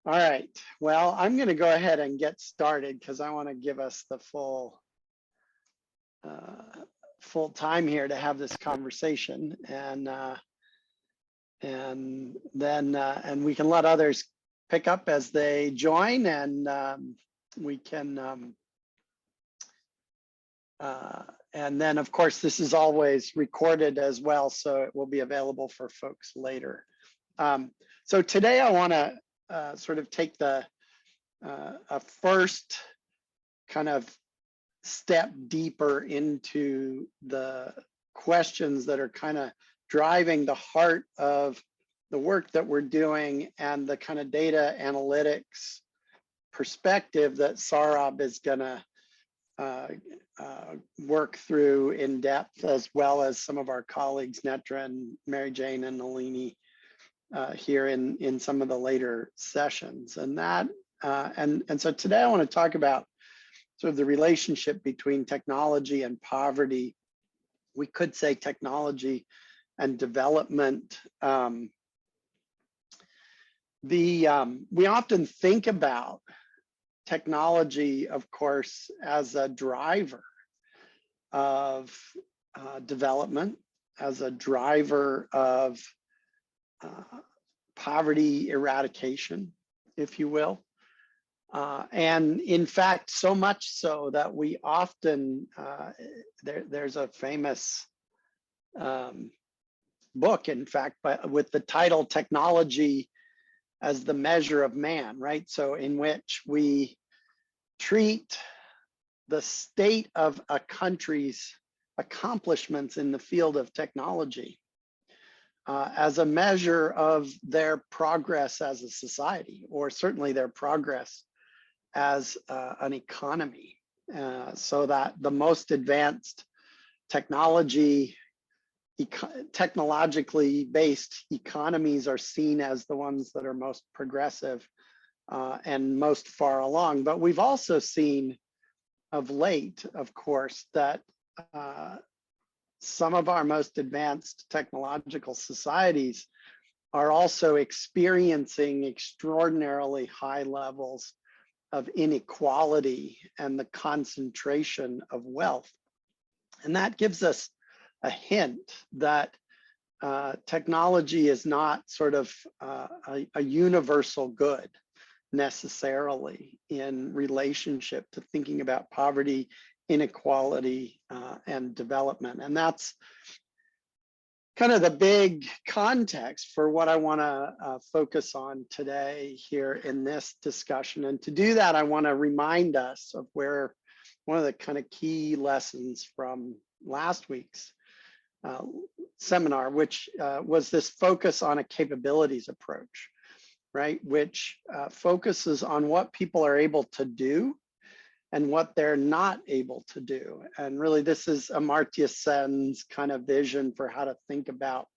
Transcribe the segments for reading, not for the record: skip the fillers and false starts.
All right. Well, I'm going to go ahead and get started because I want to give us the full time here to have this conversation, and then we can let others pick up as they join, and we can. And then, of course, this is always recorded as well, so it will be available for folks later. So today I want to sort of take a first kind of step deeper into the questions that are kind of driving the heart of the work that we're doing and the kind of data analytics perspective that Saurabh is going to work through in depth, as well as some of our colleagues, Netra and Mary Jane and Nalini, here in some of the later sessions. And so today I want to talk about sort of the relationship between technology and poverty. We could say technology and development. We often think about technology, of course, as a driver of development, as a driver of poverty eradication, if you will. And in fact, so much so that we often, there's a famous book, in fact, with the title Technology as the Measure of Man, right? So in which we treat the state of a country's accomplishments in the field of technology as a measure of their progress as a society, or certainly their progress as an economy, so that the most advanced technologically based economies are seen as the ones that are most progressive and most far along. But we've also seen of late, of course, that some of our most advanced technological societies are also experiencing extraordinarily high levels of inequality and the concentration of wealth. And that gives us a hint that technology is not sort of a universal good necessarily in relationship to thinking about poverty, inequality, and development. And that's kind of the big context for what I want to focus on today here in this discussion. And to do that, I want to remind us of where one of the kind of key lessons from last week's seminar, which was this focus on a capabilities approach, right? Which focuses on what people are able to do and what they're not able to do. And really, this is Amartya Sen's kind of vision for how to think about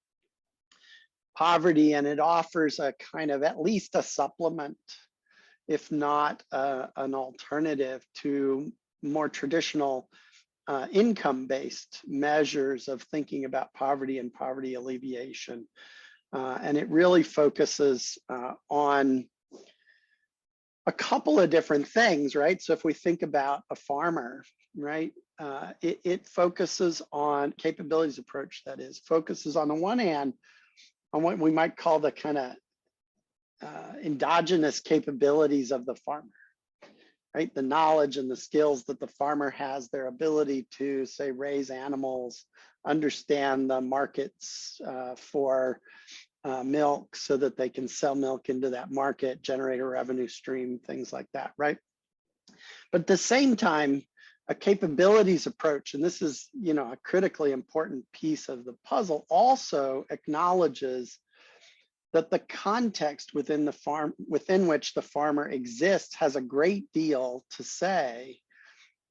poverty, and it offers a kind of at least a supplement, if not an alternative to more traditional income-based measures of thinking about poverty and poverty alleviation. And it really focuses on a couple of different things, right? So if we think about a farmer, right, it focuses on capabilities approach, that is, focuses on the one hand on what we might call the kind of endogenous capabilities of the farmer, right? The knowledge and the skills that the farmer has, their ability to, say, raise animals, understand the markets for milk so that they can sell milk into that market, generate a revenue stream, things like that, right? But at the same time, a capabilities approach, and this is, a critically important piece of the puzzle, also acknowledges that the context within which the farmer exists has a great deal to say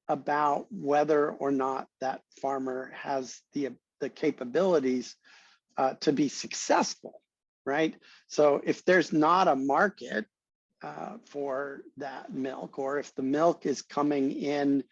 about whether or not that farmer has the capabilities to be successful, right? So if there's not a market for that milk, or if the milk is coming in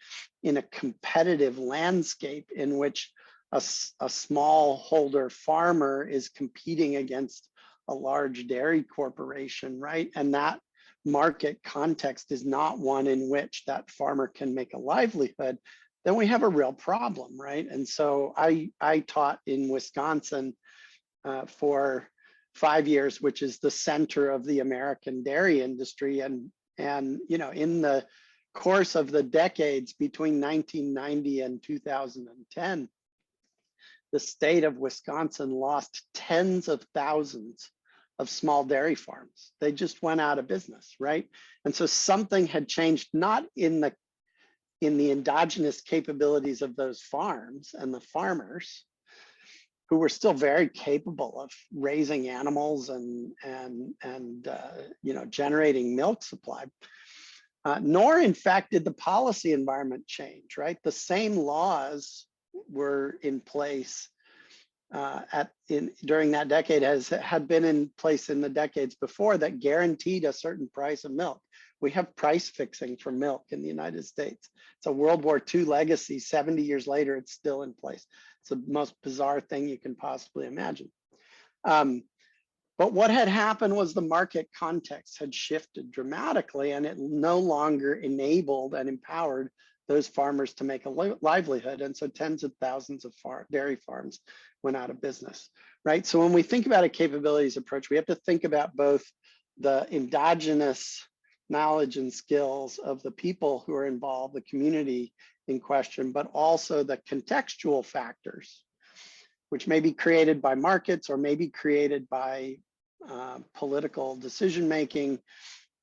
a competitive landscape in which a smallholder farmer is competing against a large dairy corporation, right? And that market context is not one in which that farmer can make a livelihood, then we have a real problem, right? And so I taught in Wisconsin for 5 years, which is the center of the American dairy industry. And you know, in the course of the decades between 1990 and 2010, the state of Wisconsin lost tens of thousands of small dairy farms. They just went out of business, right? And so something had changed, not in the endogenous capabilities of those farms and the farmers, who were still very capable of raising animals and you know, generating milk supply, nor in fact did the policy environment change, right? The same laws were in place during that decade as had been in place in the decades before, that guaranteed a certain price of milk. We have price fixing for milk in the United States. It's a World War II legacy. 70 years later, it's still in place. It's the most bizarre thing you can possibly imagine. But what had happened was the market context had shifted dramatically, and it no longer enabled and empowered those farmers to make a livelihood. And so tens of thousands of dairy farms went out of business, right? So when we think about a capabilities approach, we have to think about both the endogenous knowledge and skills of the people who are involved, the community in question, but also the contextual factors, which may be created by markets or may be created by political decision-making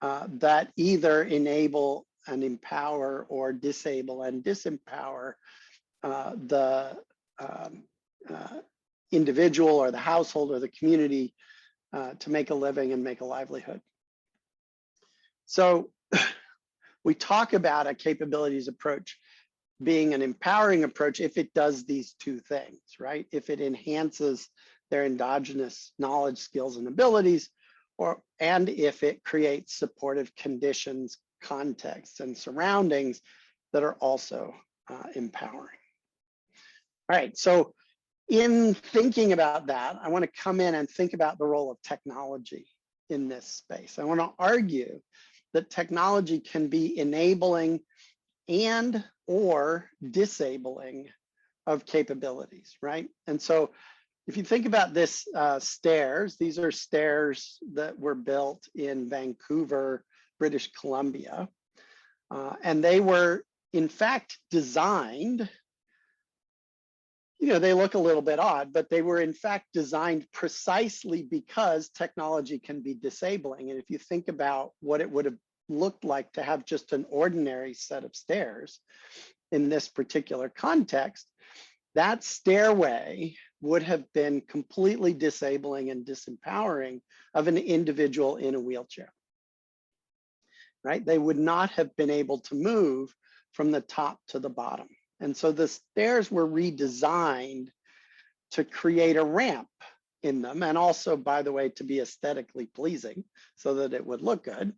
that either enable and empower or disable and disempower the individual or the household or the community to make a living and make a livelihood. So we talk about a capabilities approach being an empowering approach if it does these two things, right? If it enhances their endogenous knowledge, skills, and abilities, and if it creates supportive conditions, contexts, and surroundings that are also empowering. All right, so in thinking about that, I want to come in and think about the role of technology in this space. I want to argue that technology can be enabling and or disabling of capabilities, right? And so if you think about this stairs, these are stairs that were built in Vancouver, British Columbia. And they were in fact designed, you know, they look a little bit odd, but they were in fact designed precisely because technology can be disabling. And if you think about what it would have looked like to have just an ordinary set of stairs in this particular context, that stairway would have been completely disabling and disempowering of an individual in a wheelchair, right? They would not have been able to move from the top to the bottom. And so the stairs were redesigned to create a ramp in them, and also, by the way, to be aesthetically pleasing so that it would look good,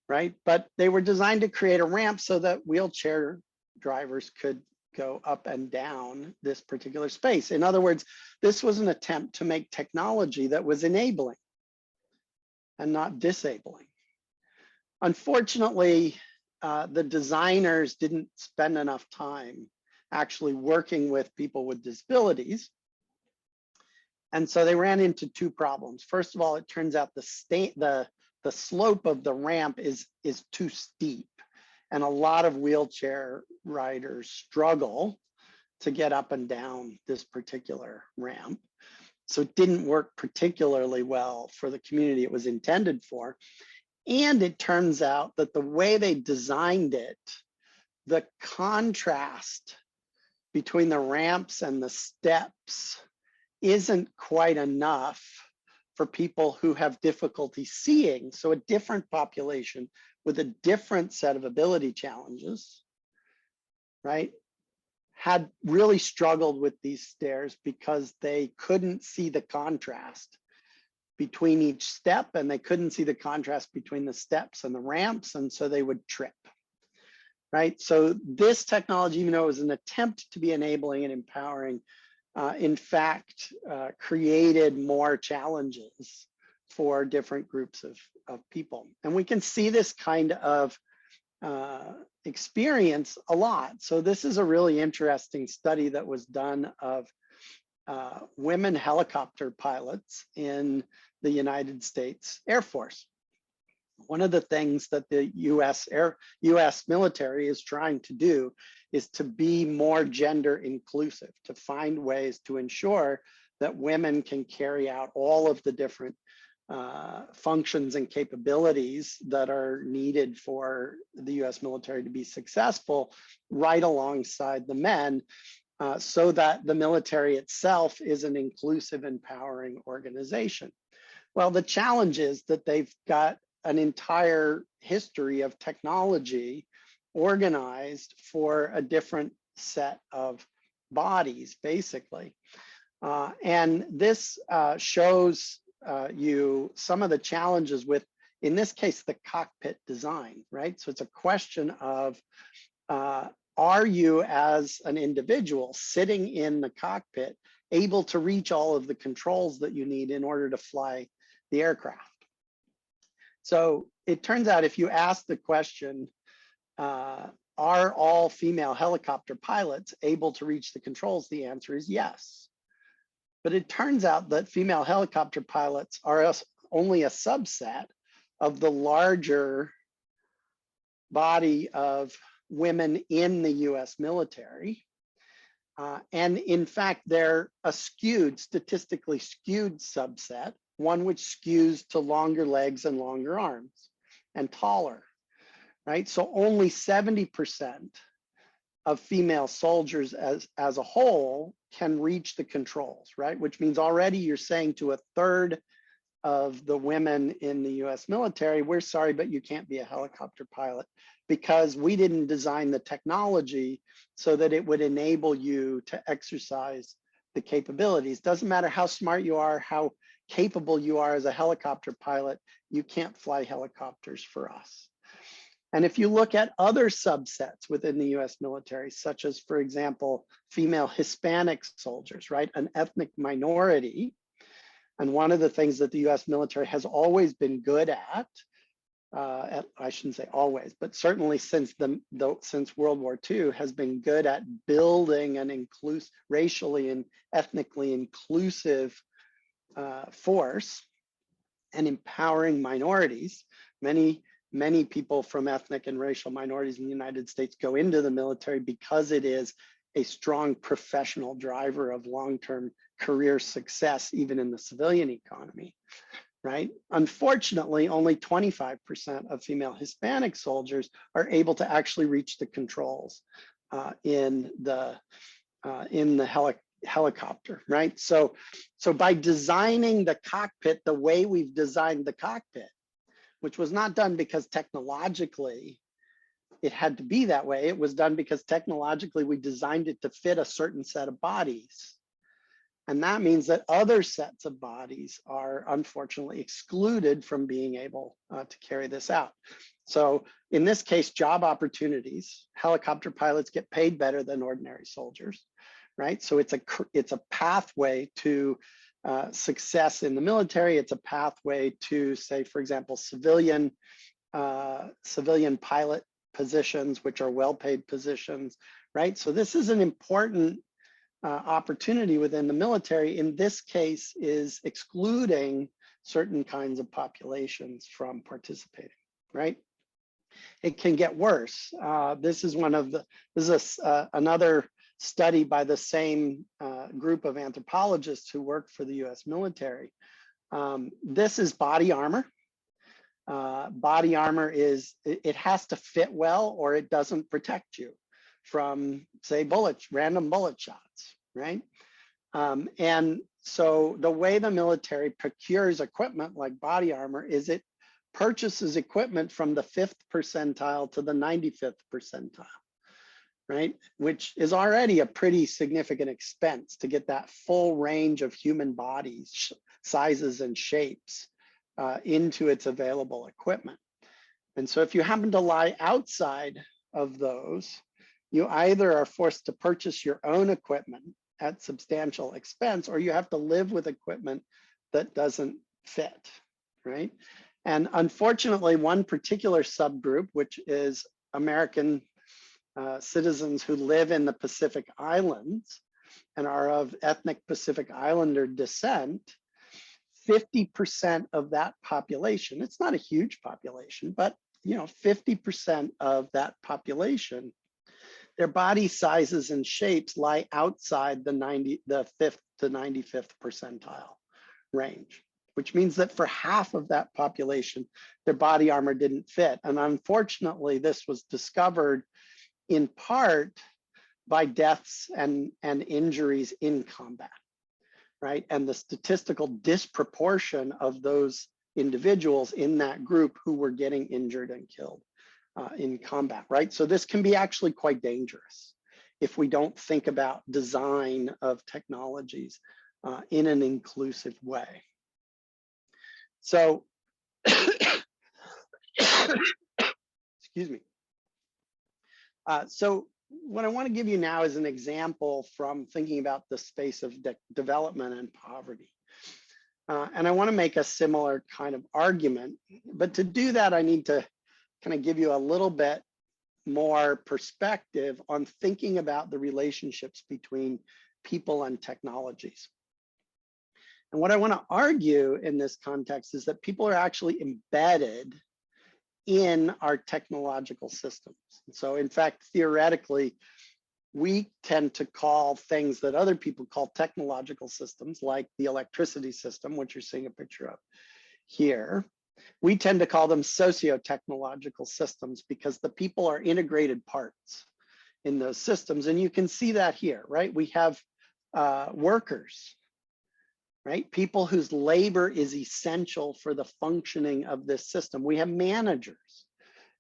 right? But they were designed to create a ramp so that wheelchair drivers could go up and down this particular space. In other words, this was an attempt to make technology that was enabling and not disabling. Unfortunately, the designers didn't spend enough time actually working with people with disabilities. And so they ran into two problems. First of all, it turns out the slope of the ramp is too steep. And a lot of wheelchair riders struggle to get up and down this particular ramp. So it didn't work particularly well for the community it was intended for. And it turns out that the way they designed it, the contrast between the ramps and the steps isn't quite enough for people who have difficulty seeing. So a different population with a different set of ability challenges, right, had really struggled with these stairs because they couldn't see the contrast between each step, and they couldn't see the contrast between the steps and the ramps, and so they would trip, right? So this technology, even though it was an attempt to be enabling and empowering, in fact, created more challenges for different groups of people. And we can see this kind of experience a lot. So this is a really interesting study that was done of women helicopter pilots in the United States Air Force. One of the things that the US military is trying to do is to be more gender inclusive, to find ways to ensure that women can carry out all of the different functions and capabilities that are needed for the US military to be successful right alongside the men, so that the military itself is an inclusive, empowering organization. Well, the challenge is that they've got an entire history of technology organized for a different set of bodies, basically. And this shows you some of the challenges with, in this case, the cockpit design, right? So it's a question of, are you as an individual sitting in the cockpit able to reach all of the controls that you need in order to fly the aircraft? So it turns out if you ask the question, are all female helicopter pilots able to reach the controls? The answer is yes. But it turns out that female helicopter pilots are only a subset of the larger body of women in the US military. And in fact, they're a statistically skewed subset, one which skews to longer legs and longer arms and taller, right? So only 70% of female soldiers as a whole can reach the controls, right? Which means already you're saying to a third of the women in the US military, we're sorry, but you can't be a helicopter pilot because we didn't design the technology so that it would enable you to exercise the capabilities. Doesn't matter how smart you are, how capable you are as a helicopter pilot, you can't fly helicopters for us. And if you look at other subsets within the US military, such as, for example, female Hispanic soldiers, right? An ethnic minority. And one of the things that the US military has always been good at, I shouldn't say always, but certainly since World War II, has been good at building an racially and ethnically inclusive force and empowering minorities. Many people from ethnic and racial minorities in the United States go into the military because it is a strong professional driver of long-term career success, even in the civilian economy, right? Unfortunately, only 25% of female Hispanic soldiers are able to actually reach the controls in the helicopter, right? So by designing the cockpit the way we've designed the cockpit, which was not done because technologically it had to be that way. It was done because technologically we designed it to fit a certain set of bodies. And that means that other sets of bodies are unfortunately excluded from being able to carry this out. So in this case, job opportunities, helicopter pilots get paid better than ordinary soldiers, right? So it's a pathway to success in the military. It's a pathway to, say, for example, civilian pilot positions, which are well-paid positions, right? So this is an important opportunity within the military. In this case, is excluding certain kinds of populations from participating, right? It can get worse. This is another study by the same group of anthropologists who work for the US military. This is body armor. Body armor it has to fit well or it doesn't protect you from, say, random bullet shots, right? And so the way the military procures equipment like body armor is it purchases equipment from the 5th percentile to the 95th percentile, right? Which is already a pretty significant expense to get that full range of human bodies, sizes and shapes into its available equipment. And so if you happen to lie outside of those, you either are forced to purchase your own equipment at substantial expense, or you have to live with equipment that doesn't fit, right? And unfortunately, one particular subgroup, which is American citizens who live in the Pacific Islands and are of ethnic Pacific Islander descent, 50% of that population, it's not a huge population, but 50% of that population, their body sizes and shapes lie outside the 5th to 95th percentile range, which means that for half of that population, their body armor didn't fit. And unfortunately, this was discovered in part by deaths and injuries in combat, right? And the statistical disproportion of those individuals in that group who were getting injured and killed in combat, right? So this can be actually quite dangerous if we don't think about design of technologies in an inclusive way. So, excuse me. So what I want to give you now is an example from thinking about the space of development and poverty. And I want to make a similar kind of argument, but to do that, I need to kind of give you a little bit more perspective on thinking about the relationships between people and technologies. And what I want to argue in this context is that people are actually embedded in our technological systems. So in fact, theoretically, we tend to call things that other people call technological systems, like the electricity system, which you're seeing a picture of here. We tend to call them socio-technological systems because the people are integrated parts in those systems. And you can see that here, right? We have workers, right? People whose labor is essential for the functioning of this system. We have managers,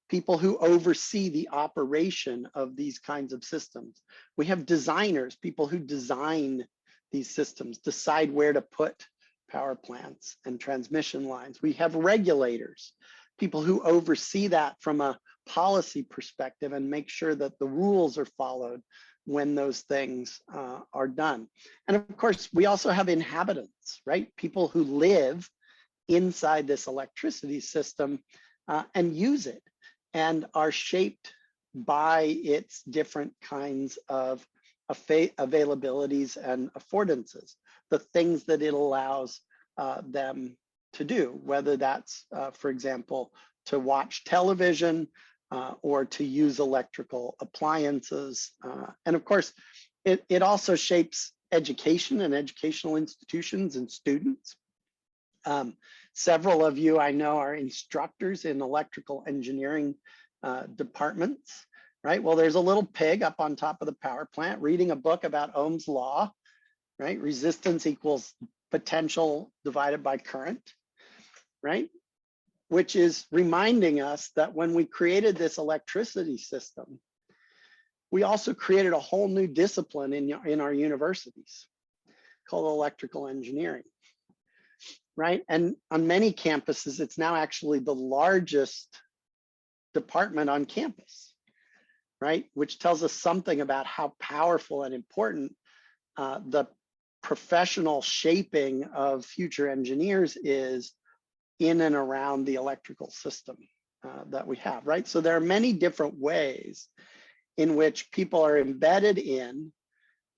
people who oversee the operation of these kinds of systems. We have designers, people who design these systems, decide where to put power plants and transmission lines. We have regulators, people who oversee that from a policy perspective and make sure that the rules are followed when those things are done. And of course, we also have inhabitants, right? People who live inside this electricity system and use it and are shaped by its different kinds of availabilities and affordances, the things that it allows them to do, whether that's, for example, to watch television or to use electrical appliances. And of course, it also shapes education and educational institutions and students. Several of you I know are instructors in electrical engineering departments, right? Well, there's a little pig up on top of the power plant reading a book about Ohm's law, right? Resistance equals potential divided by current, right? Which is reminding us that when we created this electricity system, we also created a whole new discipline in our universities called electrical engineering, right? And on many campuses, it's now actually the largest department on campus, right? Which tells us something about how powerful and important the professional shaping of future engineers is in and around the electrical system that we have, right? So there are many different ways in which people are embedded in,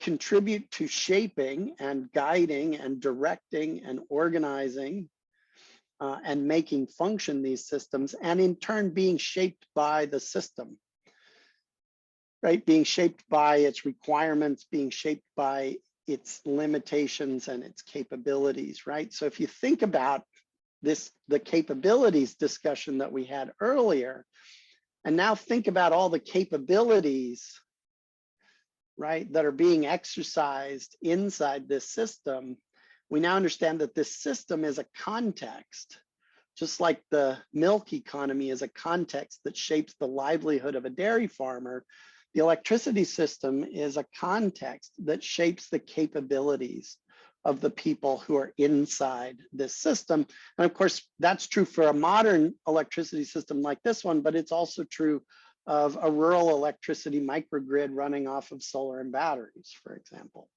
contribute to shaping and guiding and directing and organizing and making function these systems, and in turn being shaped by the system, right? Being shaped by its requirements, being shaped by its limitations and its capabilities, right? So if you think about the capabilities discussion that we had earlier, and now think about all the capabilities, right, that are being exercised inside this system, we now understand that this system is a context, just like the milk economy is a context that shapes the livelihood of a dairy farmer. The electricity system is a context that shapes the capabilities of the people who are inside this system. And of course, that's true for a modern electricity system like this one, but it's also true of a rural electricity microgrid running off of solar and batteries, for example.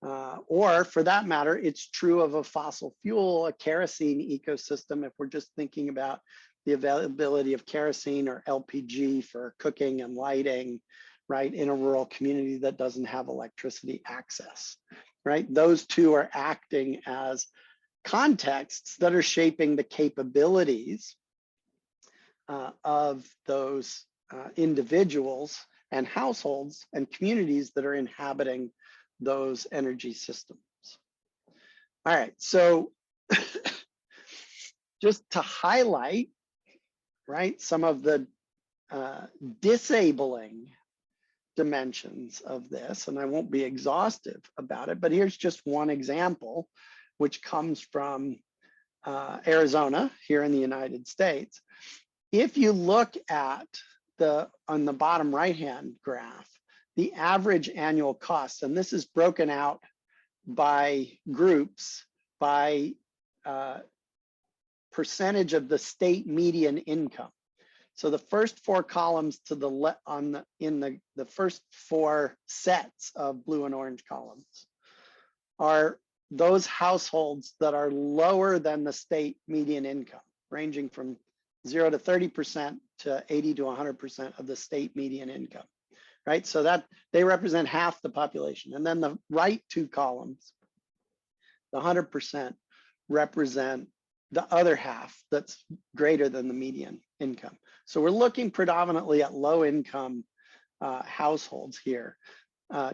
Or for that matter, it's true of a fossil fuel, a kerosene ecosystem, if we're just thinking about the availability of kerosene or LPG for cooking and lighting, right, in a rural community that doesn't have electricity access, right? Those two are acting as contexts that are shaping the capabilities of those individuals and households and communities that are inhabiting those energy systems. All right, so just to highlight, right, some of the disabling dimensions of this, and I won't be exhaustive about it, but here's just one example, which comes from Arizona here in the United States. If you look at on the bottom right-hand graph, the average annual cost, and this is broken out by groups, by percentage of the state median income. So the first four columns to the left in the first four sets of blue and orange columns are those households that are lower than the state median income, ranging from 0 to 30% to 80 to 100% of the state median income, right? So that they represent half the population. And then the right two columns, the 100%, represent the other half that's greater than the median income. So we're looking predominantly at low income households here.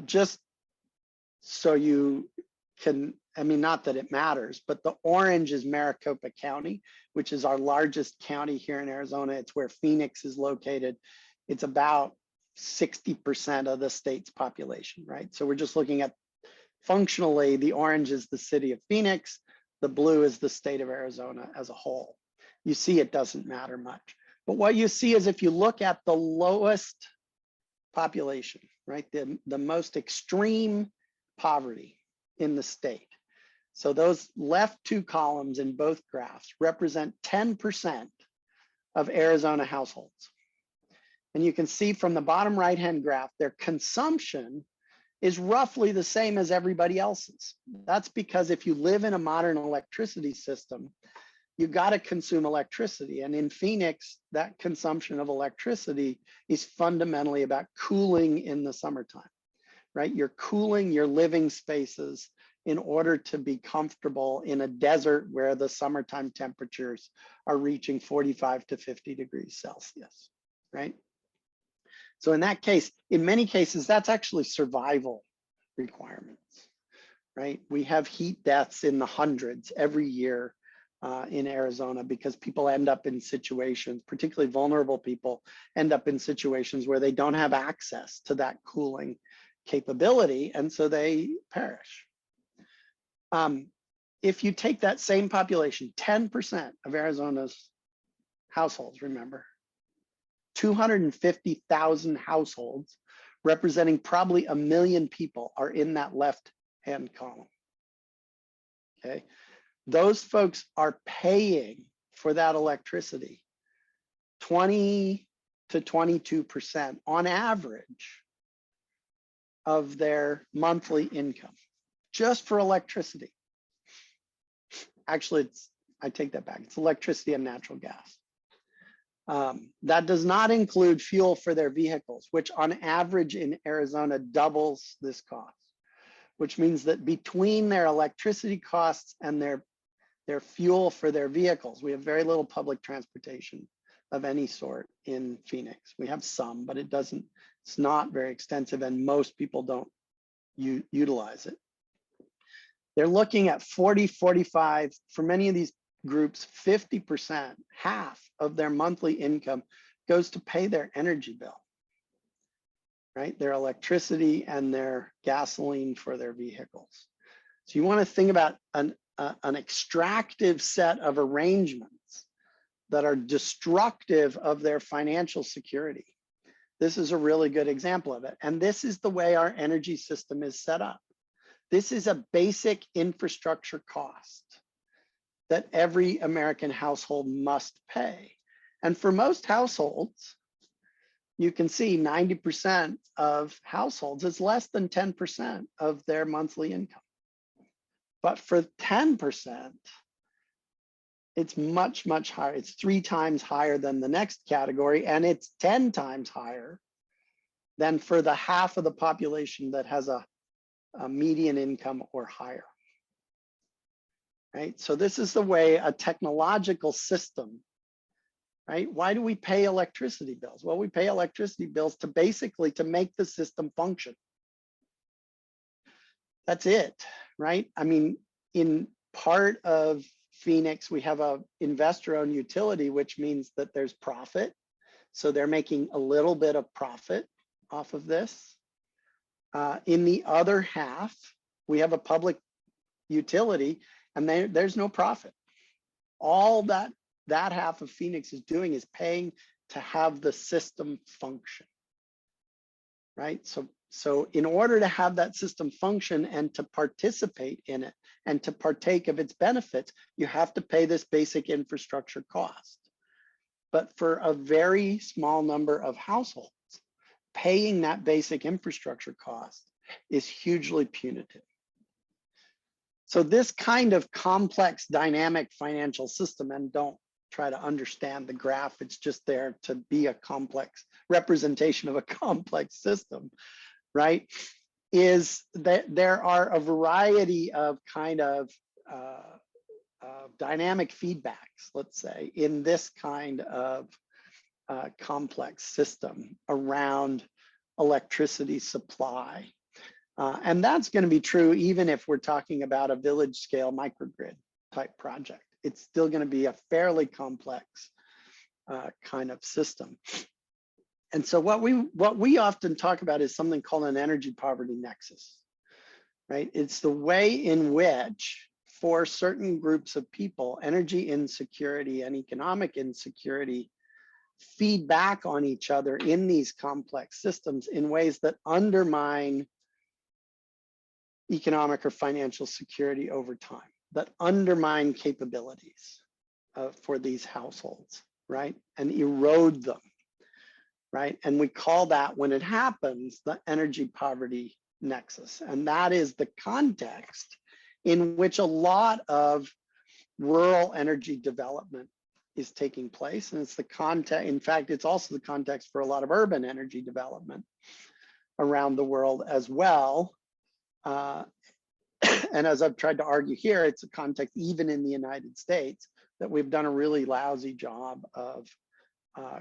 Just so you can, I mean, not that it matters, but the orange is Maricopa County, which is our largest county here in Arizona. It's where Phoenix is located. It's about 60% of the state's population, right? So we're just looking at functionally, the orange is the city of Phoenix, the blue is the state of Arizona as a whole. You see it doesn't matter much. But what you see is if you look at the lowest population, right, the most extreme poverty in the state. So those left two columns in both graphs represent 10% of Arizona households. And you can see from the bottom right-hand graph, their consumption is roughly the same as everybody else's. That's because if you live in a modern electricity system, you got to consume electricity. And in Phoenix, that consumption of electricity is fundamentally about cooling in the summertime, right? You're cooling your living spaces in order to be comfortable in a desert where the summertime temperatures are reaching 45 to 50 degrees Celsius, right? So in that case, in many cases, that's actually survival requirements, right? We have heat deaths in the hundreds every year in Arizona because people end up in situations, particularly vulnerable people, end up in situations where they don't have access to that cooling capability, and so they perish. If you take that same population, 10% of Arizona's households, remember, 250,000 households, representing probably 1 million people, are in that left-hand column, okay? Those folks are paying for that electricity 20 to 22% on average of their monthly income, just for electricity. Actually, I take that back. It's electricity and natural gas. That does not include fuel for their vehicles, which on average in Arizona doubles this cost, which means that between their electricity costs and their fuel for their vehicles, we have very little public transportation of any sort in Phoenix. We have some, but it's not very extensive, and most people don't utilize it. They're looking at 40, 45, for many of these groups, 50%, half of their monthly income goes to pay their energy bill, right? Their electricity and their gasoline for their vehicles. So you want to think about an extractive set of arrangements that are destructive of their financial security. This is a really good example of it. And this is the way our energy system is set up. This is a basic infrastructure cost that every American household must pay. And for most households, you can see 90% of households is less than 10% of their monthly income. But for 10%, it's much, much higher. It's 3 times higher than the next category, and it's 10 times higher than for the half of the population that has a median income or higher. Right? So this is the way a technological system, right? Why do we pay electricity bills? Well, we pay electricity bills to basically to make the system function. That's it, right? I mean, in part of Phoenix, we have a investor-owned utility, which means that there's profit. So they're making a little bit of profit off of this. In the other half, we have a public utility, and there's no profit. All that half of Phoenix is doing is paying to have the system function, right? So in order to have that system function and to participate in it and to partake of its benefits, you have to pay this basic infrastructure cost. But for a very small number of households, paying that basic infrastructure cost is hugely punitive. So this kind of complex dynamic financial system, and don't try to understand the graph, it's just there to be a complex representation of a complex system, right? Is that there are a variety of kind of dynamic feedbacks, let's say, in this kind of complex system around electricity supply. And that's going to be true even if we're talking about a village scale microgrid type project. It's still going to be a fairly complex kind of system. And so what we often talk about is something called an energy poverty nexus, right? It's the way in which for certain groups of people, energy insecurity and economic insecurity feed back on each other in these complex systems in ways that undermine economic or financial security over time, that undermine capabilities for these households, right? And erode them, right? And we call that, when it happens, the energy poverty nexus. And that is the context in which a lot of rural energy development is taking place. And it's the context, in fact, it's also the context for a lot of urban energy development around the world as well. And as I've tried to argue here, it's a context even in the United States that we've done a really lousy job of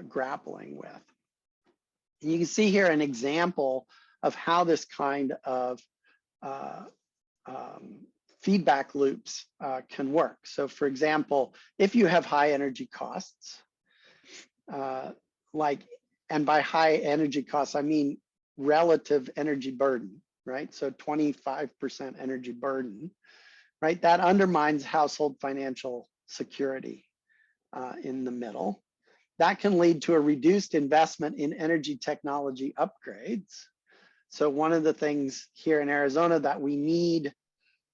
grappling with. And you can see here an example of how this kind of feedback loops can work. So for example, if you have high energy costs, and by high energy costs, I mean relative energy burden, right? So 25% energy burden, right? That undermines household financial security in the middle. That can lead to a reduced investment in energy technology upgrades. So one of the things here in Arizona that we need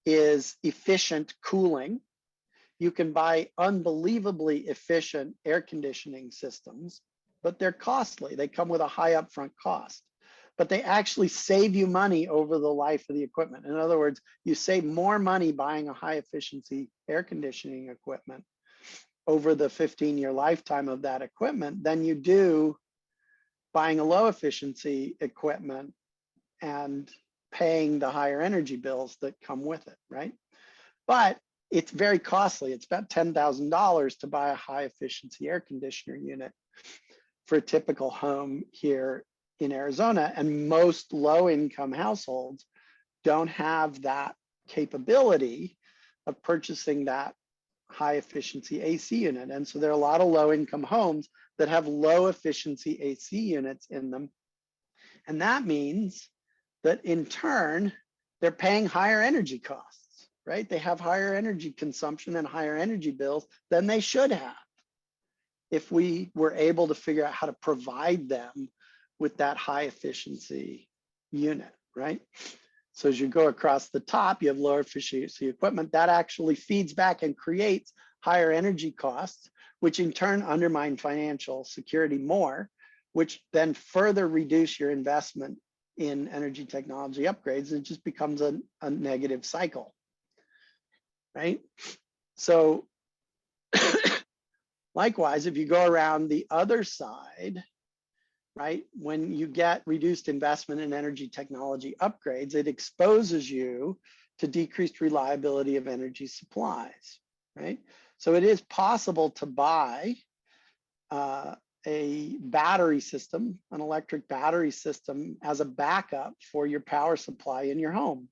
is efficient cooling. You can buy unbelievably efficient air conditioning systems, but they're costly. They come with a high upfront cost, but they actually save you money over the life of the equipment. In other words, you save more money buying a high efficiency air conditioning equipment over the 15-year lifetime of that equipment than you do buying a low efficiency equipment and paying the higher energy bills that come with it, right? But it's very costly. It's about $10,000 to buy a high efficiency air conditioner unit for a typical home here in Arizona. And most low income households don't have that capability of purchasing that high efficiency AC unit. And so there are a lot of low income homes that have low efficiency AC units in them. And that means that in turn, they're paying higher energy costs, right? They have higher energy consumption and higher energy bills than they should have if we were able to figure out how to provide them with that high efficiency unit, right? So as you go across the top, you have lower efficiency equipment that actually feeds back and creates higher energy costs, which in turn undermine financial security more, which then further reduce your investment in energy technology upgrades. It just becomes a negative cycle, right? So likewise, if you go around the other side, right, when you get reduced investment in energy technology upgrades, it exposes you to decreased reliability of energy supplies, right? So it is possible to buy a battery system, an electric battery system, as a backup for your power supply in your home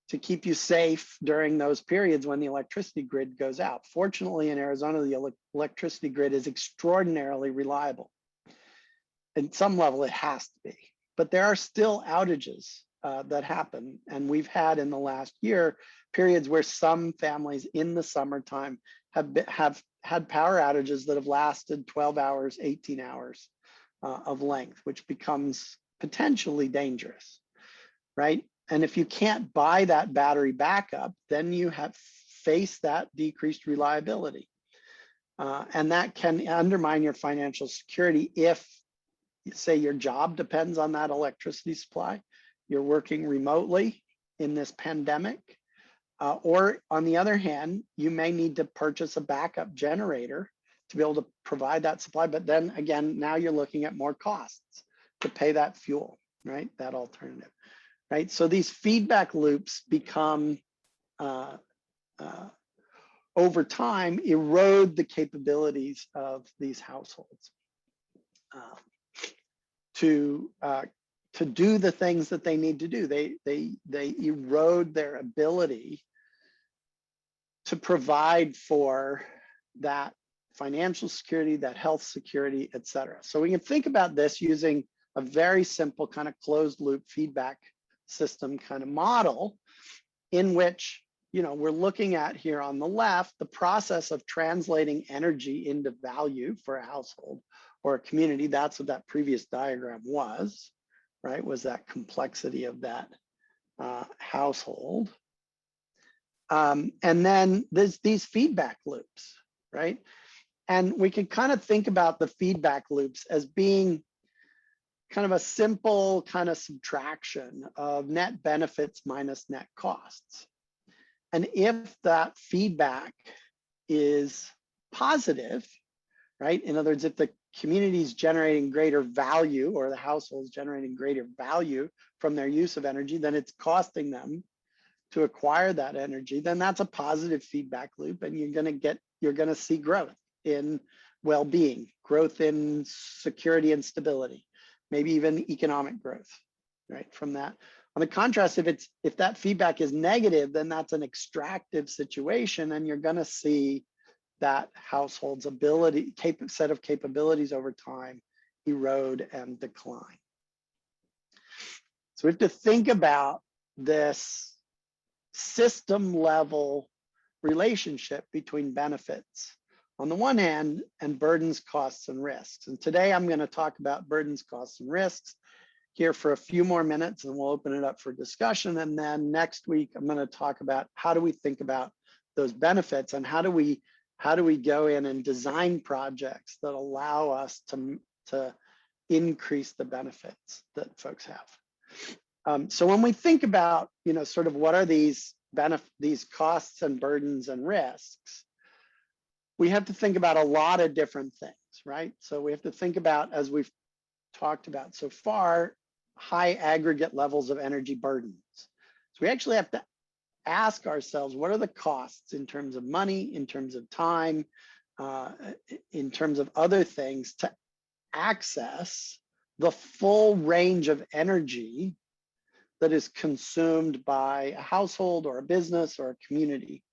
to keep you safe during those periods when the electricity grid goes out. Fortunately, in Arizona, the electricity grid is extraordinarily reliable. At some level, it has to be, but there are still outages that happen. And we've had in the last year periods where some families in the summertime have had power outages that have lasted 12 hours, 18 hours of length, which becomes potentially dangerous, right? And if you can't buy that battery backup, then you have faced that decreased reliability. And that can undermine your financial security if, say, your job depends on that electricity supply, you're working remotely in this pandemic, or on the other hand, you may need to purchase a backup generator to be able to provide that supply. But then again, now you're looking at more costs to pay that fuel, right? That alternative, right? So these feedback loops become, over time, erode the capabilities of these households to do the things that they need to do. They erode their ability to provide for that financial security, that health security, et cetera. So we can think about this using a very simple kind of closed loop feedback system kind of model in which, you know, we're looking at here on the left, the process of translating energy into value for a household or a community. That's what that previous diagram was, right? Was that complexity of that household. And then there's these feedback loops, right? And we can kind of think about the feedback loops as being kind of a simple kind of subtraction of net benefits minus net costs. And if that feedback is positive, right? In other words, if the community is generating greater value or the household is generating greater value from their use of energy than it's costing them to acquire that energy, then that's a positive feedback loop, and you're gonna see growth in well-being, growth in security and stability, maybe even economic growth, right? From that. On the contrast, if that feedback is negative, then that's an extractive situation, and you're gonna see that household's set of capabilities over time erode and decline. So we have to think about this system level relationship between benefits on the one hand and burdens, costs, and risks. And today I'm going to talk about burdens, costs, and risks here for a few more minutes, and we'll open it up for discussion. And then next week I'm going to talk about how do we think about those benefits and how do we go in and design projects that allow us to increase the benefits that folks have. So when we think about, you know, sort of what are these costs and burdens and risks, we have to think about a lot of different things, right? So we have to think about, as we've talked about so far, high aggregate levels of energy burdens. So we actually have to ask ourselves, what are the costs in terms of money, in terms of time, in terms of other things to access the full range of energy that is consumed by a household or a business or a community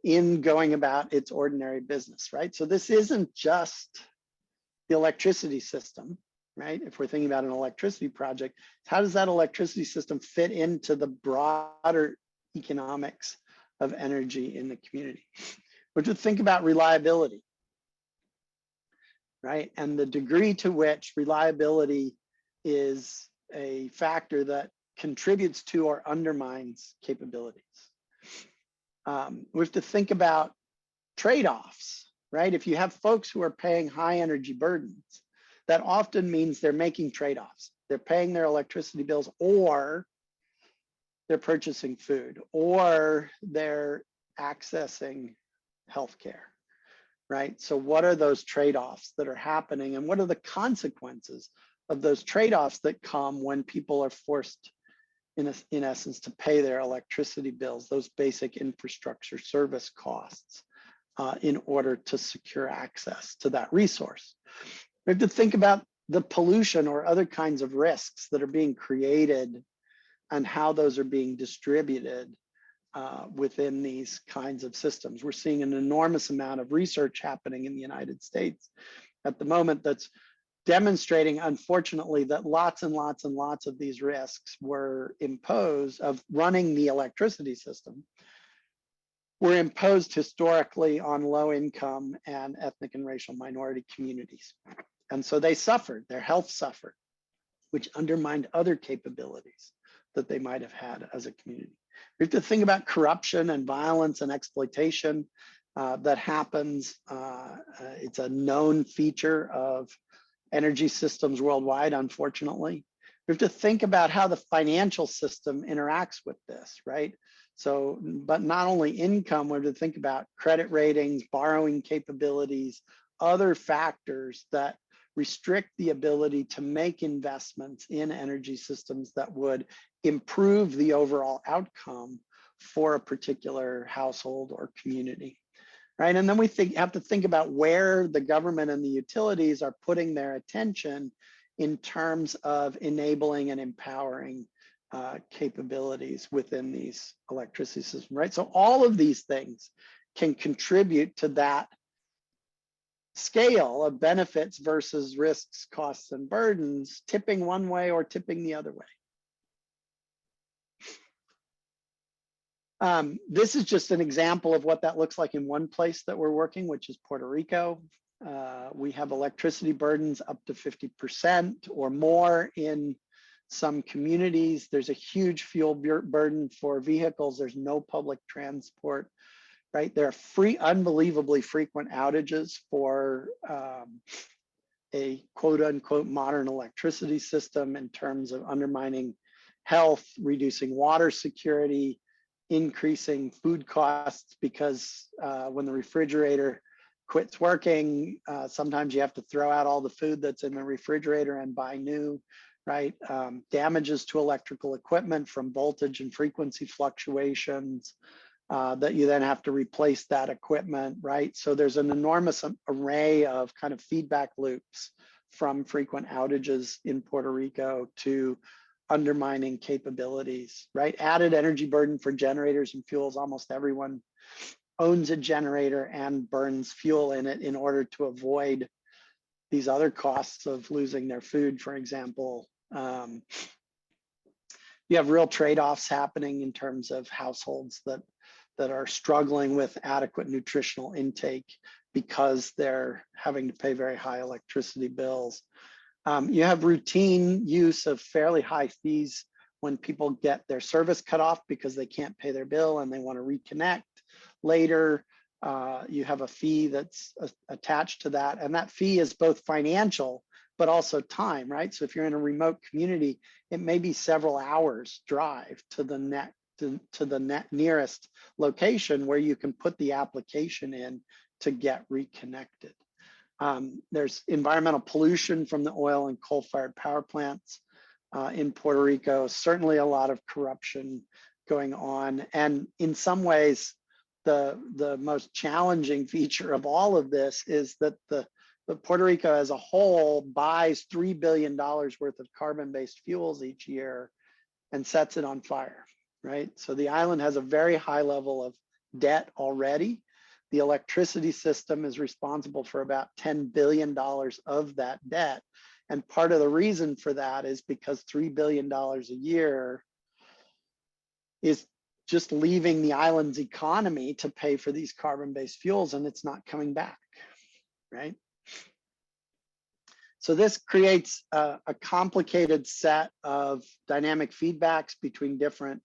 in going about its ordinary business, right? So this isn't just the electricity system, right? If we're thinking about an electricity project, how does that electricity system fit into the broader economics of energy in the community? We're to think about reliability, right? And the degree to which reliability is a factor that contributes to or undermines capabilities. We have to think about trade-offs, right? If you have folks who are paying high energy burdens, that often means they're making trade-offs. They're paying their electricity bills, or they're purchasing food, or they're accessing healthcare, right? So what are those trade-offs that are happening, and what are the consequences of those trade-offs that come when people are forced, in essence, to pay their electricity bills, those basic infrastructure service costs, in order to secure access to that resource? We have to think about the pollution or other kinds of risks that are being created and how those are being distributed within these kinds of systems. We're seeing an enormous amount of research happening in the United States at the moment that's demonstrating, unfortunately, that lots and lots and lots of these risks were imposed of running the electricity system, were imposed historically on low income and ethnic and racial minority communities. And so they suffered, their health suffered, which undermined other capabilities that they might have had as a community. We have to think about corruption and violence and exploitation that happens. It's a known feature of energy systems worldwide, unfortunately. We have to think about how the financial system interacts with this, right? So, but not only income, we have to think about credit ratings, borrowing capabilities, other factors that restrict the ability to make investments in energy systems that would improve the overall outcome for a particular household or community, right? And then we have to think about where the government and the utilities are putting their attention in terms of enabling and empowering capabilities within these electricity systems, right? So all of these things can contribute to that scale of benefits versus risks, costs, and burdens, tipping one way or tipping the other way. This is just an example of what that looks like in one place that we're working, which is Puerto Rico. We have electricity burdens up to 50% or more in some communities. There's a huge fuel burden for vehicles. There's no public transport, right? There are unbelievably frequent outages for a quote unquote modern electricity system in terms of undermining health, reducing water security, increasing food costs, because when the refrigerator quits working, sometimes you have to throw out all the food that's in the refrigerator and buy new, right? Damages to electrical equipment from voltage and frequency fluctuations, that you then have to replace that equipment, right? So there's an enormous array of kind of feedback loops from frequent outages in Puerto Rico to undermining capabilities, right? Added energy burden for generators and fuels. Almost everyone owns a generator and burns fuel in it in order to avoid these other costs of losing their food, for example. You have real trade-offs happening in terms of households that are struggling with adequate nutritional intake because they're having to pay very high electricity bills. You have routine use of fairly high fees when people get their service cut off because they can't pay their bill and they want to reconnect later. You have a fee that's attached to that, and that fee is both financial but also time, right? So if you're in a remote community, it may be several hours drive to the nearest location where you can put the application in to get reconnected. There's environmental pollution from the oil and coal-fired power plants in Puerto Rico. Certainly a lot of corruption going on. And in some ways, the most challenging feature of all of this is that the Puerto Rico as a whole buys $3 billion worth of carbon-based fuels each year and sets it on fire, right? So the island has a very high level of debt already. The electricity system is responsible for about $10 billion of that debt. And part of the reason for that is because $3 billion a year is just leaving the island's economy to pay for these carbon-based fuels, and it's not coming back, right? So this creates a complicated set of dynamic feedbacks between different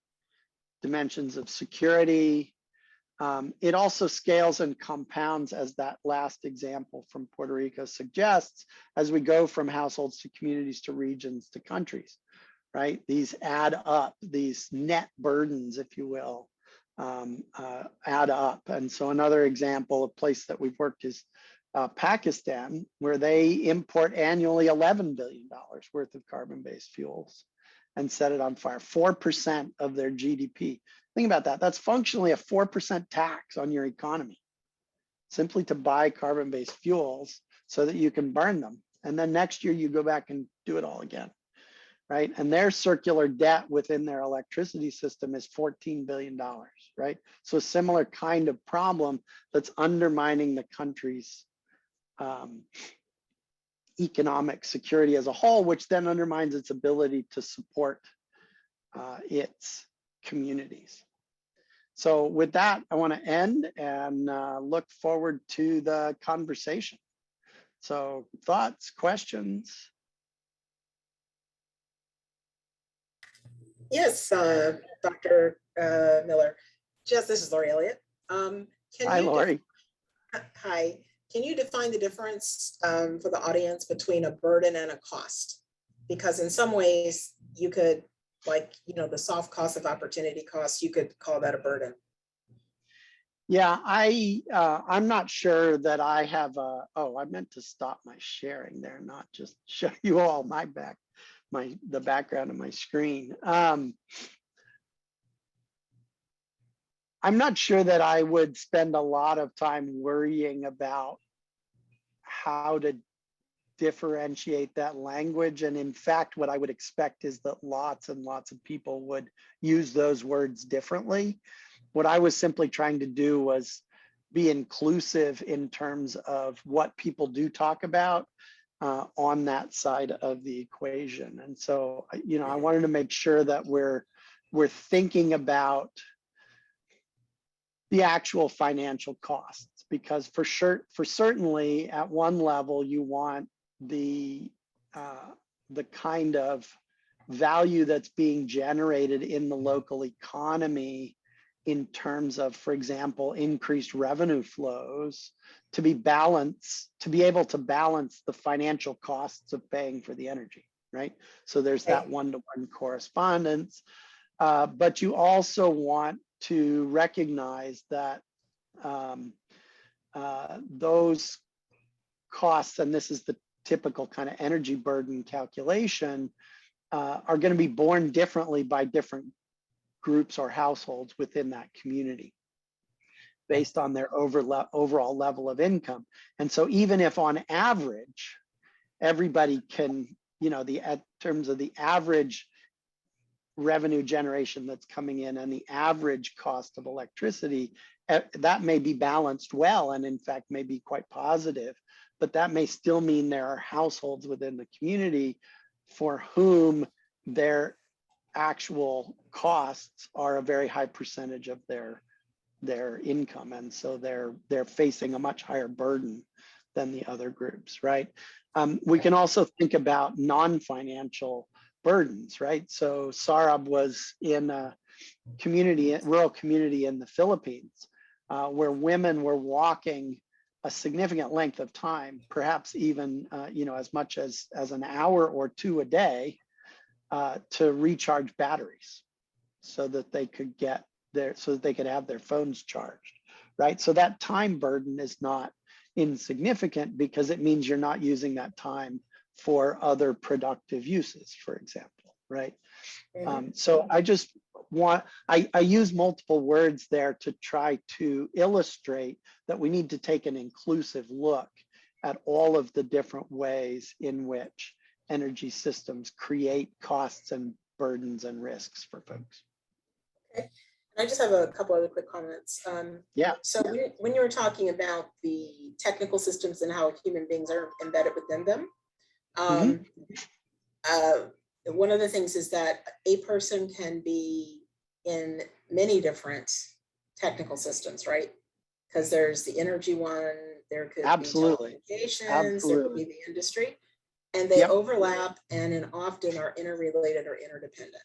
dimensions of security, It also scales and compounds, as that last example from Puerto Rico suggests, as we go from households to communities to regions to countries, right? These add up, these net burdens, if you will, add up. And so another example, a place that we've worked is Pakistan, where they import annually $11 billion worth of carbon-based fuels and set it on fire, 4% of their GDP. Think about that. That's functionally a 4% tax on your economy, simply to buy carbon-based fuels so that you can burn them. And then next year you go back and do it all again, right? And their circular debt within their electricity system is $14 billion, right? So a similar kind of problem that's undermining the country's economic security as a whole, which then undermines its ability to support its communities. So with that, I want to end and look forward to the conversation. So thoughts, questions? Yes, Dr. Miller. Jess, this is Lori Elliott. Hi, Lori. Hi. Can you define the difference for the audience between a burden and a cost? Because in some ways you could, like, you know, the soft cost of opportunity cost, you could call that a burden. Yeah, I'm not sure that I have a, oh, I meant to stop my sharing there, not just show you all my the background of my screen. I'm not sure that I would spend a lot of time worrying about how to differentiate that language. And in fact, what I would expect is that lots and lots of people would use those words differently. What I was simply trying to do was be inclusive in terms of what people do talk about on that side of the equation. And so, you know, I wanted to make sure that we're thinking about the actual financial costs, because for sure, certainly at one level, you want the kind of value that's being generated in the local economy in terms of, for example, increased revenue flows to be balanced, to be able to balance the financial costs of paying for the energy, right? So there's that one-to-one correspondence, but you also want to recognize that those costs, and this is the typical kind of energy burden calculation, are going to be borne differently by different groups or households within that community based on their overall level of income. And so even if on average, everybody can, you know, in terms of the average revenue generation that's coming in and the average cost of electricity, that may be balanced well, and in fact may be quite positive, but that may still mean there are households within the community for whom their actual costs are a very high percentage of their income, and so they're facing a much higher burden than the other groups, right? We can also think about non-financial burdens, right? So Sarab was in a rural community in the Philippines, where women were walking a significant length of time, perhaps even you know, as much as an hour or two a day, to recharge batteries so that they could have their phones charged, right? So that time burden is not insignificant, because it means you're not using that time for other productive uses, for example, right? So I just I use multiple words there to try to illustrate that we need to take an inclusive look at all of the different ways in which energy systems create costs and burdens and risks for folks. Okay. I just have a couple other quick comments. Yeah. So when you were talking about the technical systems and how human beings are embedded within them, one of the things is that a person can be in many different technical systems, right? Because there's the energy one, there could be telecommunications, there could be the industry, and they overlap and often are interrelated or interdependent.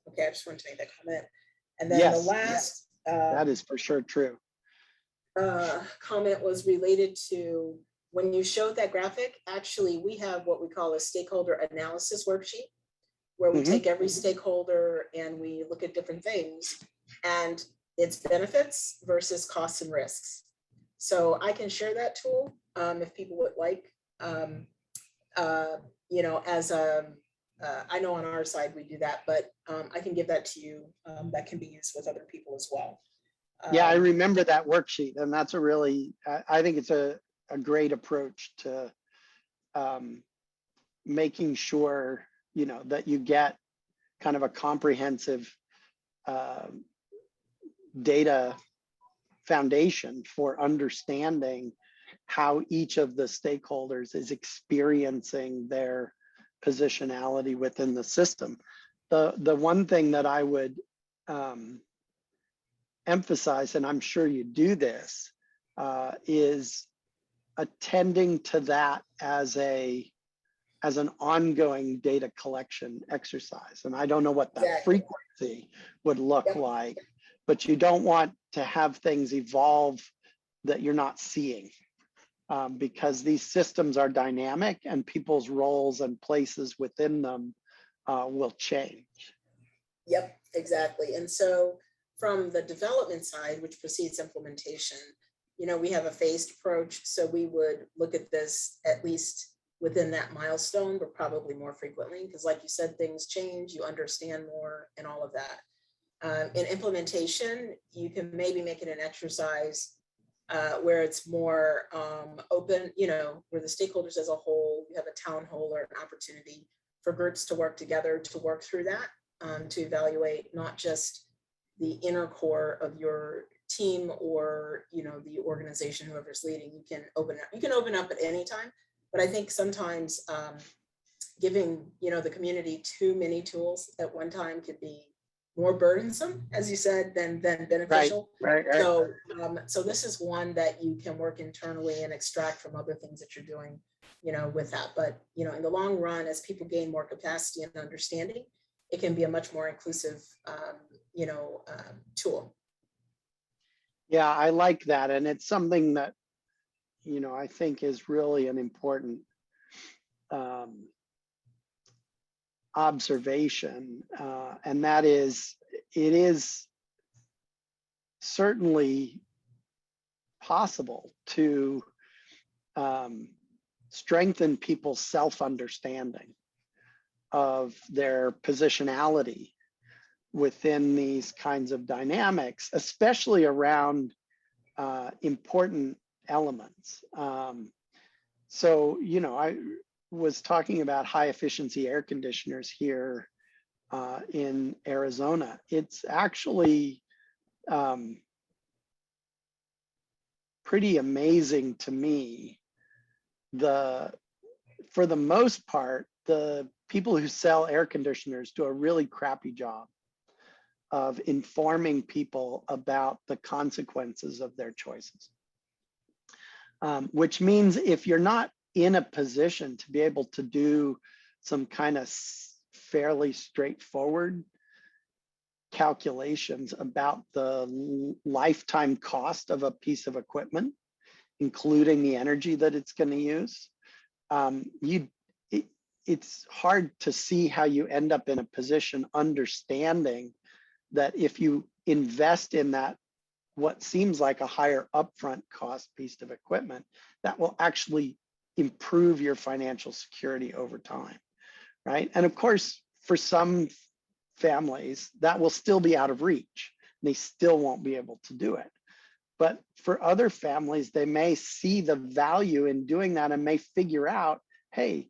Okay, I just wanted to make that comment. And then the That is for sure true. Comment was related to when you showed that graphic, actually, we have what we call a stakeholder analysis worksheet where we take every stakeholder and we look at different things and its benefits versus costs and risks. So I can share that tool if people would like. You know, as a, I know on our side we do that, but I can give that to you. That can be used with other people as well. Yeah, I remember that worksheet, and that's a really, I think it's a great approach to making sure, you know, that you get kind of a comprehensive data foundation for understanding how each of the stakeholders is experiencing their positionality within the system. The one thing that I would emphasize, and I'm sure you do this, is attending to that as an ongoing data collection exercise. And I don't know what that frequency would look like, but you don't want to have things evolve that you're not seeing, because these systems are dynamic and people's roles and places within them will change. Yep, exactly. And so from the development side, which precedes implementation, you know, we have a phased approach. So we would look at this at least within that milestone, but probably more frequently, because like you said, things change, you understand more and all of that. In implementation, you can maybe make it an exercise where it's more open, you know, where the stakeholders as a whole, you have a town hall or an opportunity for groups to work together to work through that, to evaluate not just the inner core of your team or, you know, the organization, whoever's leading. You can open up at any time, but I think sometimes giving, you know, the community too many tools at one time could be more burdensome, as you said, than beneficial. Right. So this is one that you can work internally and extract from other things that you're doing, you know, with that. But, you know, in the long run, as people gain more capacity and understanding, it can be a much more inclusive, you know, tool. Yeah, I like that. And it's something that, you know, I think is really an important observation. And that is, it is certainly possible to strengthen people's self-understanding of their positionality within these kinds of dynamics, especially around important elements. So, you know, I was talking about high efficiency air conditioners here in Arizona. It's actually pretty amazing to me. For the most part, the people who sell air conditioners do a really crappy job of informing people about the consequences of their choices. Which means if you're not in a position to be able to do some kind of fairly straightforward calculations about the lifetime cost of a piece of equipment, including the energy that it's going to use, it's hard to see how you end up in a position understanding that if you invest in that, what seems like a higher upfront cost piece of equipment, that will actually improve your financial security over time, right? And of course, for some families, that will still be out of reach. They still won't be able to do it. But for other families, they may see the value in doing that and may figure out, hey,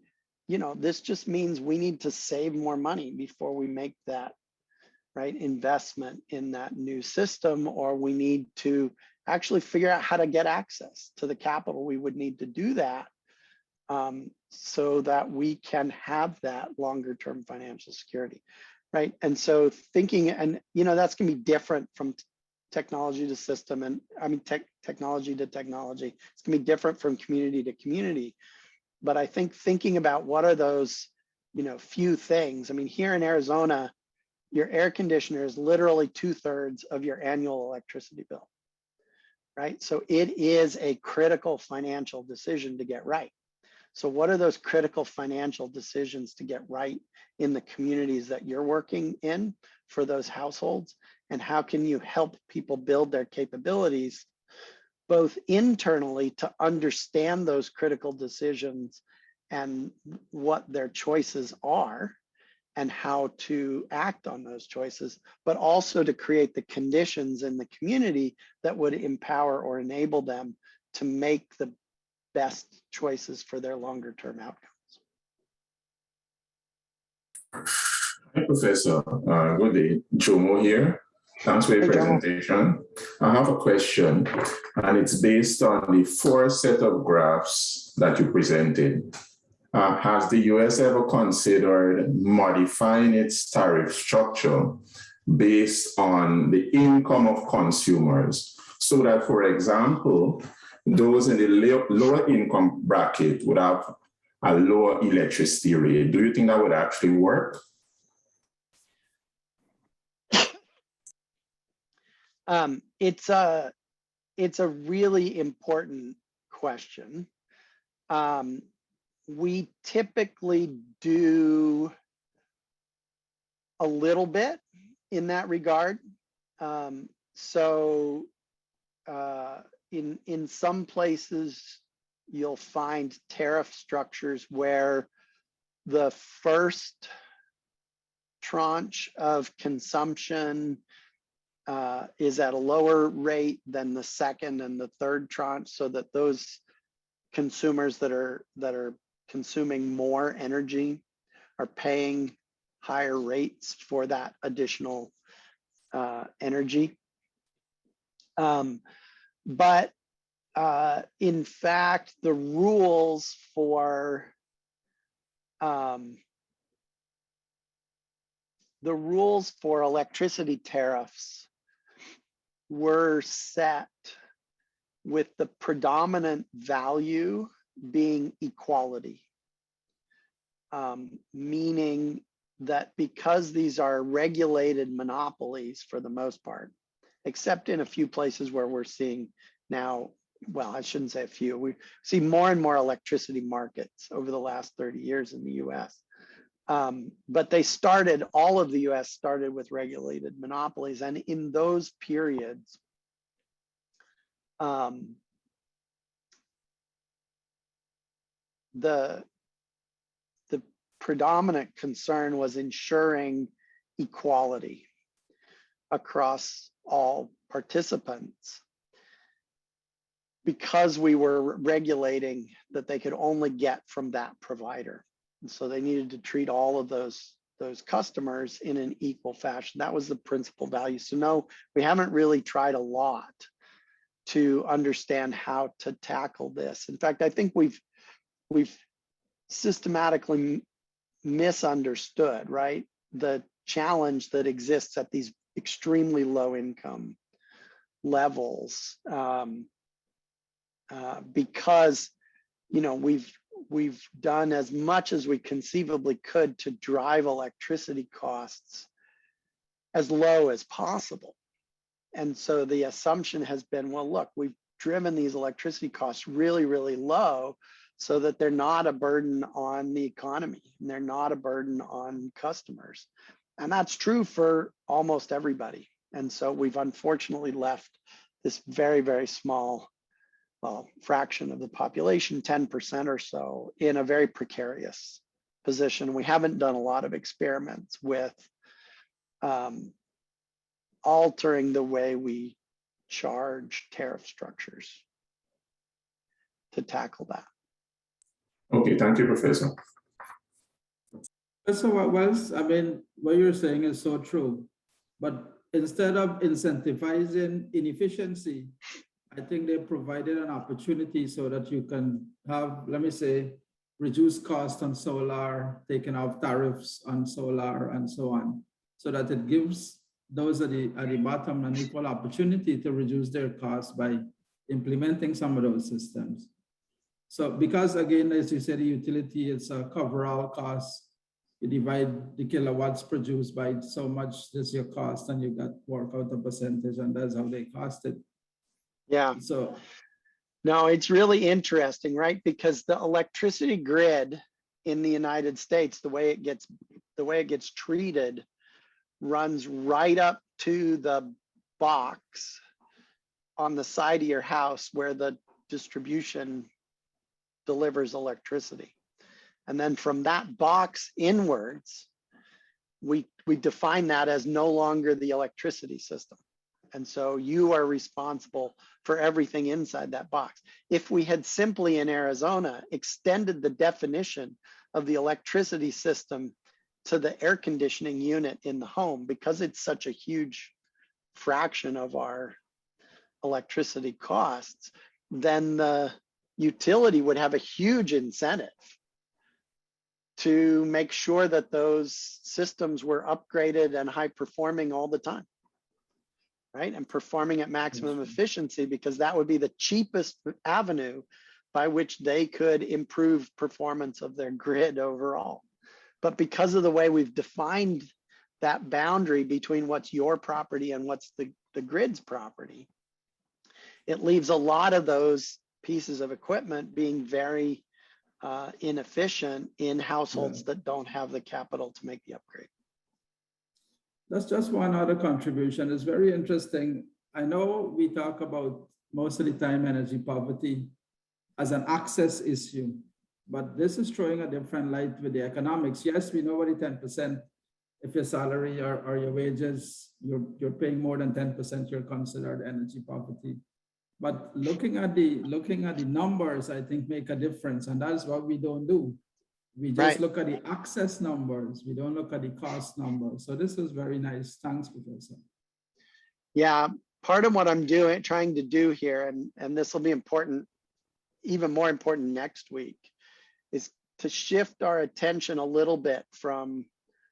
you know, this just means we need to save more money before we make that right investment in that new system, or we need to actually figure out how to get access to the capital we would need to do that, so that we can have that longer term financial security, right? And so thinking, and you know, that's going to be different from technology to system, and I mean technology to technology. It's going to be different from community to community. But I think thinking about what are those, you know, few things. I mean, here in Arizona, your air conditioner is literally 2/3 of your annual electricity bill, right? So it is a critical financial decision to get right. So what are those critical financial decisions to get right in the communities that you're working in for those households? And how can you help people build their capabilities, both internally to understand those critical decisions and what their choices are and how to act on those choices, but also to create the conditions in the community that would empower or enable them to make the best choices for their longer term outcomes. Hi, Professor. Good day. Jomo here. Thanks for your presentation. I have a question, and it's based on the 4 set of graphs that you presented. Has the US ever considered modifying its tariff structure based on the income of consumers so that, for example, those in the lower income bracket would have a lower electricity rate? Do you think that would actually work? It's a really important question. We typically do a little bit in that regard. In some places, you'll find tariff structures where the first tranche of consumption is at a lower rate than the second and the third tranche, so that those consumers that are consuming more energy are paying higher rates for that additional energy. But in fact, the rules for electricity tariffs were set with the predominant value being equality, meaning that because these are regulated monopolies for the most part, except in a few places where we're seeing now, well, I shouldn't say a few, we see more and more electricity markets over the last 30 years in the US. But they started, all of the US started with regulated monopolies. And in those periods, the predominant concern was ensuring equality across all participants, because we were regulating that they could only get from that provider. And so they needed to treat all of those customers in an equal fashion. That was the principal value. So no, we haven't really tried a lot to understand how to tackle this. In fact, I think we've systematically misunderstood, right, the challenge that exists at these extremely low income levels, because, you know, we've done as much as we conceivably could to drive electricity costs as low as possible. And so the assumption has been, well, look, we've driven these electricity costs really, really low so that they're not a burden on the economy and they're not a burden on customers. And that's true for almost everybody. And so we've unfortunately left this very, very small, well, fraction of the population, 10% or so, in a very precarious position. We haven't done a lot of experiments with altering the way we charge tariff structures to tackle that. Okay, thank you, Professor. So I mean, what you're saying is so true, but instead of incentivizing inefficiency, I think they provided an opportunity so that you can have, let me say, reduced cost on solar, taking off tariffs on solar and so on, so that it gives those at the bottom an equal opportunity to reduce their costs by implementing some of those systems. So because again, as you said, the utility, it's a cover all costs. you divide the kilowatts produced by so much, this your cost, and you got work out a percentage, and that's how they cost it. Yeah. So No, it's really interesting, right? Because the electricity grid in the United States, the way it gets treated, runs right up to the box on the side of your house where the distribution delivers electricity. And then from that box inwards, we define that as no longer the electricity system. And so you are responsible for everything inside that box. If we had simply in Arizona extended the definition of the electricity system to the air conditioning unit in the home, because it's such a huge fraction of our electricity costs, then the utility would have a huge incentive to make sure that those systems were upgraded and high performing all the time, right? And performing at maximum efficiency, because that would be the cheapest avenue by which they could improve performance of their grid overall. But because of the way we've defined that boundary between what's your property and what's the grid's property, it leaves a lot of those pieces of equipment being very inefficient in households that don't have the capital to make the upgrade. that's just one other contribution. It's very interesting. I know we talk about most of the time energy poverty as an access issue, but this is throwing a different light with the economics. Yes, we know what the 10%, if your salary or your wages, you're paying more than 10%, you're considered energy poverty. But looking at the numbers, I think make a difference, and that's what we don't do. We just look at the access numbers. We don't look at the cost numbers. So this is very nice. Thanks, Professor. Yeah, part of what I'm trying to do here, and this will be important, even more important next week, is to shift our attention a little bit from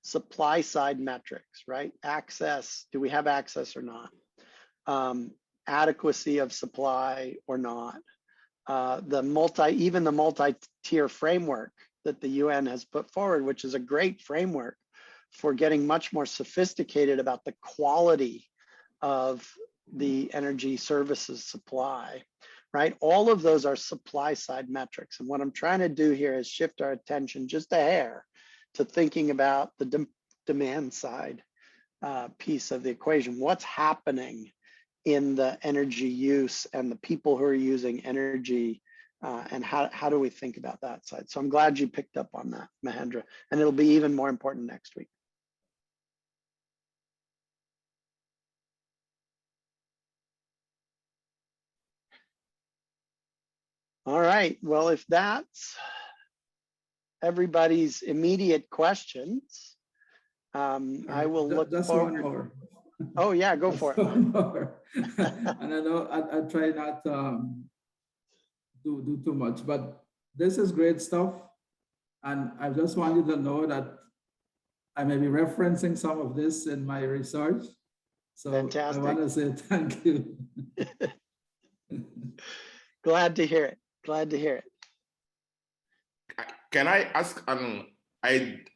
supply side metrics, right? Access, do we have access or not? Adequacy of supply or not? Even the multi-tier framework that the UN has put forward, which is a great framework for getting much more sophisticated about the quality of the energy services supply, right? All of those are supply side metrics. And what I'm trying to do here is shift our attention just a hair to thinking about the demand side piece of the equation. What's happening in the energy use and the people who are using energy, and how do we think about that side? So I'm glad you picked up on that, Mahendra, and it'll be even more important next week. All right, well, if that's everybody's immediate questions, I will look forward. One more. Oh yeah, go for it. One more. And I know I try not do too much, but this is great stuff. And I just wanted to know that I may be referencing some of this in my research. So fantastic. I want to say thank you. Glad to hear it. Glad to hear it. Can I ask an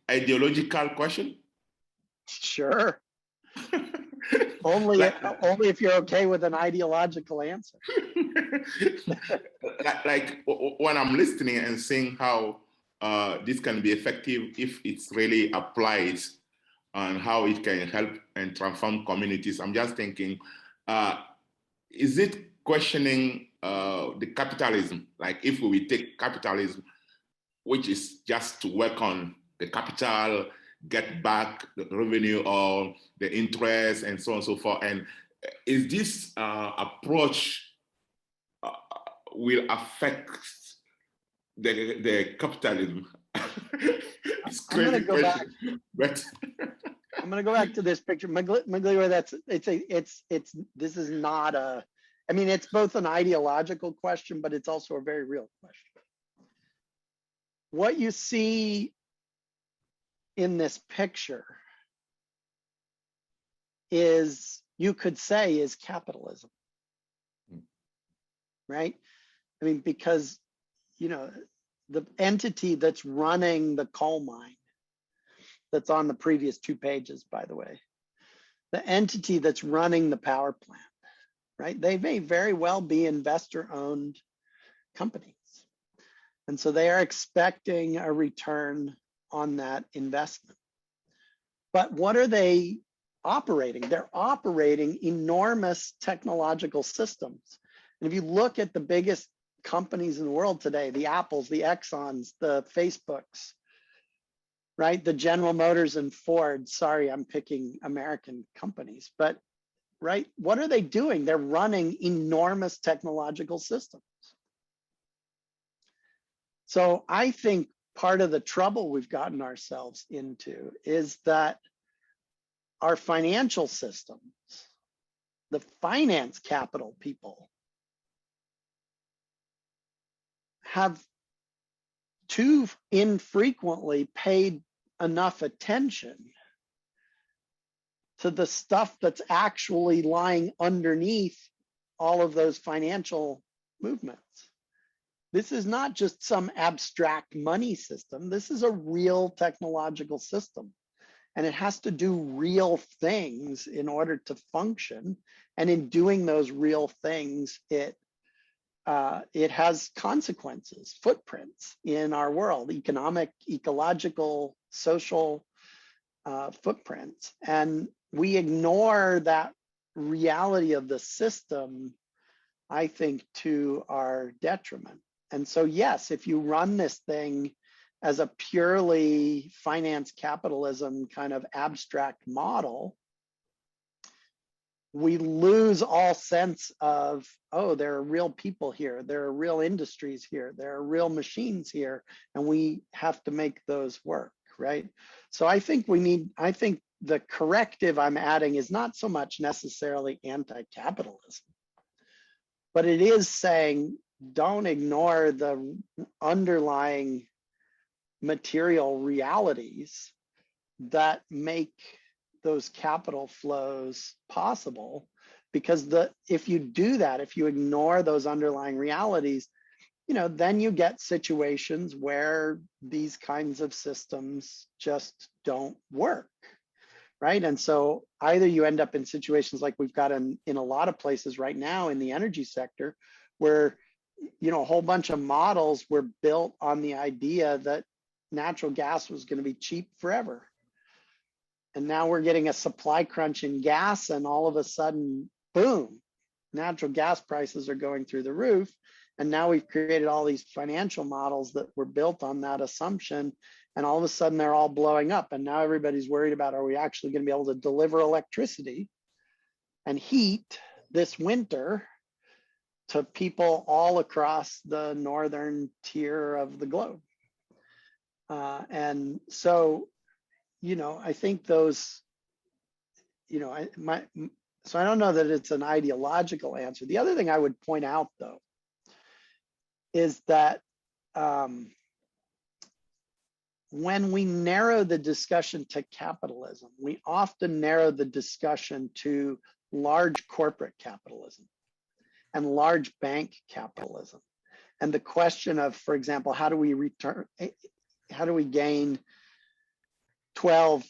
ideological question? Sure. only if you're okay with an ideological answer. like when I'm listening and seeing how this can be effective if it's really applied and how it can help and transform communities, I'm just thinking, is it questioning the capitalism? Like if we take capitalism, which is just to work on the capital, get back the revenue or the interest and so on and so forth. And is this approach will affect the capitalism? It's crazy. I'm going to go back. But I'm going to go back to this picture. Magliwa, this is not a, I mean, it's both an ideological question, but it's also a very real question. What you see in this picture is, you could say, is capitalism, right? I mean, because, you know, the entity that's running the coal mine that's on the previous 2 pages, by the way. The entity that's running the power plant, right? They may very well be investor-owned companies. And so they are expecting a return on that investment. But what are they operating? They're operating enormous technological systems. And if you look at the biggest companies in the world today, the Apples, the Exxons, the Facebooks, right? The General Motors and Ford, sorry, I'm picking American companies, but right, what are they doing? They're running enormous technological systems. So I think part of the trouble we've gotten ourselves into is that our financial systems, the finance capital people, have too infrequently paid enough attention to the stuff that's actually lying underneath all of those financial movements. This is not just some abstract money system. This is a real technological system, and it has to do real things in order to function. And in doing those real things, it has consequences, footprints in our world, economic, ecological, social footprints. And we ignore that reality of the system, I think, to our detriment. And so, yes, if you run this thing as a purely finance capitalism kind of abstract model, we lose all sense of, oh, there are real people here, there are real industries here, there are real machines here, and we have to make those work, right? So I think the corrective I'm adding is not so much necessarily anti-capitalism, but it is saying, don't ignore the underlying material realities that make those capital flows possible. Because if you do that, if you ignore those underlying realities, then you get situations where these kinds of systems just don't work, right? And so either you end up in situations like we've got in a lot of places right now in the energy sector, where a whole bunch of models were built on the idea that natural gas was going to be cheap forever. And now we're getting a supply crunch in gas, and all of a sudden, boom, natural gas prices are going through the roof. And now we've created all these financial models that were built on that assumption, and all of a sudden they're all blowing up. And now everybody's worried about, are we actually going to be able to deliver electricity and heat this winter to people all across the northern tier of the globe? And so, I think those, so I don't know that it's an ideological answer. The other thing I would point out, though, is that when we narrow the discussion to capitalism, we often narrow the discussion to large corporate capitalism and large bank capitalism. And the question of, for example, how do we gain 12,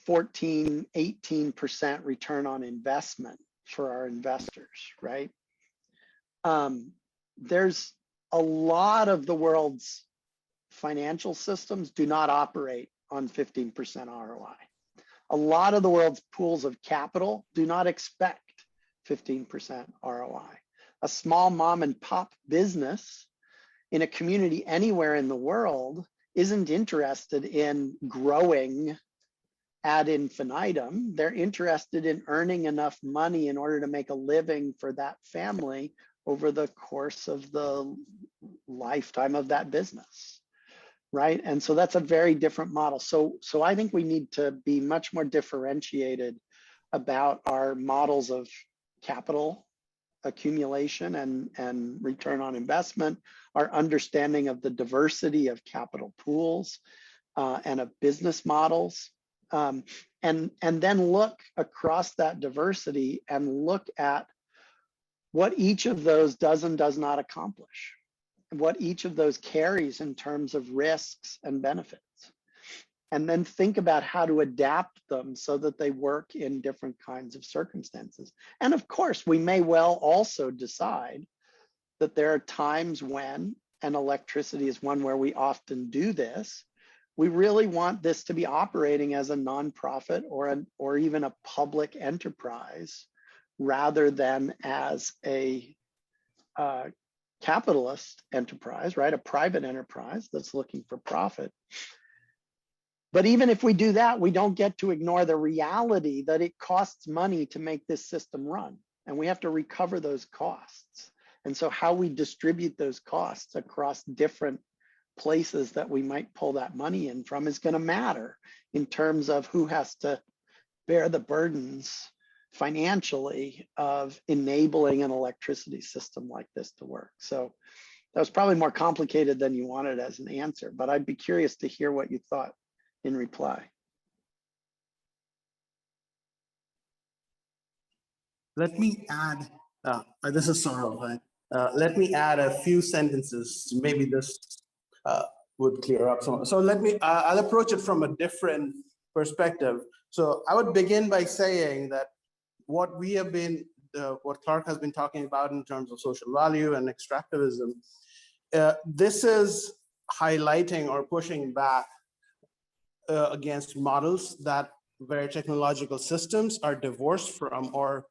14, 18% return on investment for our investors, right? There's a lot of the world's financial systems do not operate on 15% ROI. A lot of the world's pools of capital do not expect 15% ROI. A small mom and pop business in a community anywhere in the world isn't interested in growing ad infinitum. They're interested in earning enough money in order to make a living for that family over the course of the lifetime of that business, right? And so that's a very different model. So I think we need to be much more differentiated about our models of capital accumulation and return on investment, our understanding of the diversity of capital pools and of business models, and then look across that diversity and look at what each of those does and does not accomplish, what each of those carries in terms of risks and benefits. and then think about how to adapt them so that they work in different kinds of circumstances. And of course, we may well also decide that there are times when, and electricity is one where we often do this, we really want this to be operating as a nonprofit or even a public enterprise rather than as a capitalist enterprise, right? A private enterprise that's looking for profit. But even if we do that, we don't get to ignore the reality that it costs money to make this system run, and we have to recover those costs. And so how we distribute those costs across different places that we might pull that money in from is going to matter in terms of who has to bear the burdens financially of enabling an electricity system like this to work. So that was probably more complicated than you wanted as an answer, but I'd be curious to hear what you thought in reply. Let me add, this is Saurav, right? Let me add a few sentences. Maybe this would clear up some. So I'll approach it from a different perspective. So I would begin by saying that what we have been, what Clark has been talking about in terms of social value and extractivism, this is highlighting or pushing back against models that where technological systems are divorced from or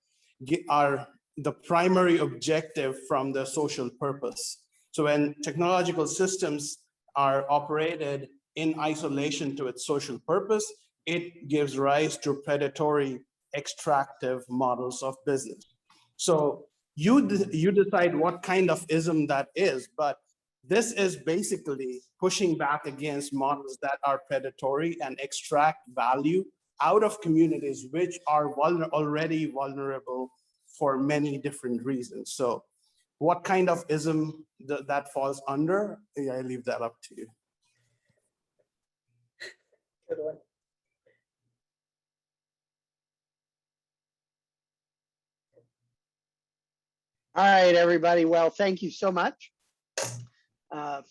are the primary objective from the social purpose. So when technological systems are operated in isolation to its social purpose, it gives rise to predatory extractive models of business. So you decide what kind of ism that is, but this is basically pushing back against models that are predatory and extract value out of communities which are already vulnerable for many different reasons. So what kind of ism that falls under, I leave that up to you. Good one. All right, everybody. Well, thank you so much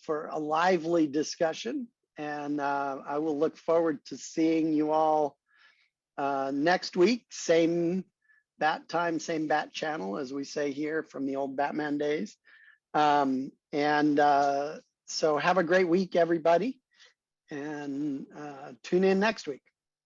for a lively discussion. And I will look forward to seeing you all next week. Same bat time, same bat channel, as we say here from the old Batman days. So have a great week, everybody. And tune in next week.